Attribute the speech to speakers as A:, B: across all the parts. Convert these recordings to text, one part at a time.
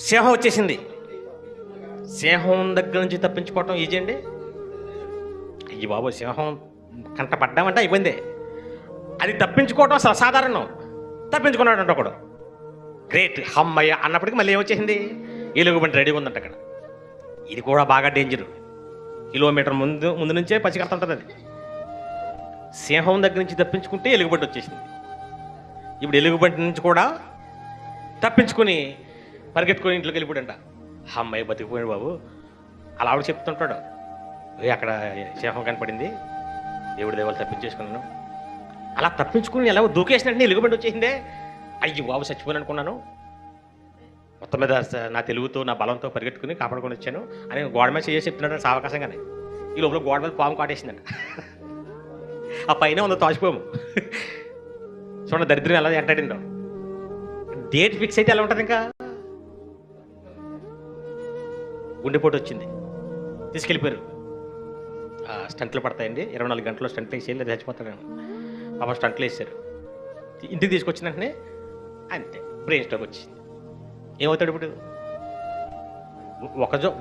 A: సింహం వచ్చేసింది. సింహం దగ్గర నుంచి తప్పించుకోవటం ఈజీ అండి. అయ్యి బాబు, సింహం కంట పడ్డామంటే అయిపోయింది. అది తప్పించుకోవటం అసలు అసాధారణం. తప్పించుకున్నాడంట ఒకడు. గ్రేట్, హమ్మయ్య అన్నప్పటికీ మళ్ళీ ఏమొచ్చేసింది, ఎలుగుబంటి రెడీగా ఉందంట అక్కడ. ఇది కూడా బాగా డేంజరు. కిలోమీటర్ ముందు ముందు నుంచే పచ్చికడుతుంటుంది అది. సింహం దగ్గర నుంచి తప్పించుకుంటే ఎలుగుబంటి వచ్చేసింది. ఇప్పుడు ఎలుగుబంటి నుంచి కూడా తప్పించుకొని పరిగెత్తుకొని ఇంట్లోకి వెళ్ళిపోడంట. అమ్మాయి బతికిపోయాడు బాబు. అలా ఆవిడ చెప్తుంటాడు, అక్కడ సింహం కనపడింది, దేవుడి దేవాలు తప్పించేసుకున్నాను. అలా తప్పించుకుని ఎలా దూకేసినట్టు ఎలుగుబంటి వచ్చేసిందే. అయ్యి బాబు, చచ్చిపోయాను అనుకున్నాను. మొత్తం మీద నా తెలుగుతో నా బలంతో పరిగెట్టుకుని కాపాడుకొని వచ్చాను అని గోడ మీద చేసి చెప్తున్నాడు సావకాశంగానే. ఈ లోపల గోడ మీద పాము కాటేసిందంట. ఆ పైన ఉందో తోచిపోము. చూడండి దరిద్రం ఎలా ఎంటాడిందో. డేట్ ఫిక్స్ అయితే ఎలా ఉంటుంది. ఇంకా గుండెపోటు వచ్చింది, తీసుకెళ్ళిపోయారు. స్టంట్లు పడతాయండి, 24 గంటల్లో స్టంట్లు వేసి లేదా చచ్చిపోతాడు. పాప స్టంట్లు వేసారు. ఇంటికి తీసుకొచ్చిన వెంటనే అంతే బ్రెయిన్ స్ట్రోక్ వచ్చింది. ఏమవుతాడు ఇప్పుడు?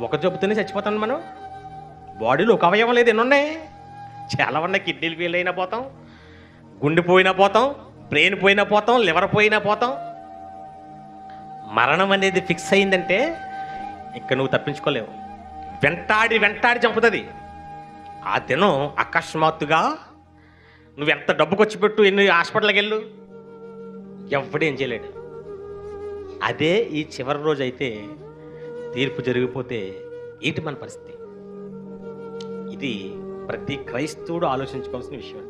A: ఒక జబ్బుతోనే చచ్చిపోతాం మనం. బాడీలో ఒక అవయవం లేదు, ఎన్ని ఉన్నాయి, చాలా ఉన్నాయి. కిడ్నీలు ఫెయిల్ అయినా పోతాం, గుండె పోయినా పోతాం, బ్రెయిన్ పోయినా పోతాం, లివర్ పోయినా పోతాం. మరణం అనేది ఫిక్స్ అయిందంటే ఇక్కడ నువ్వు తప్పించుకోలేవు. వెంటాడి వెంటాడి చంపుతుంది. ఆ దినం అకస్మాత్తుగా నువ్వు ఎంత డబ్బు ఖర్చు పెట్టు, ఎన్ని హాస్పిటల్కి వెళ్ళు, ఎవడేం చేయలేడు. అదే ఈ చివరి రోజు అయితే తీర్పు జరిగిపోతే ఏంటి మన పరిస్థితి? ఇది ప్రతి క్రైస్తవుడు ఆలోచించుకోవాల్సిన విషయం.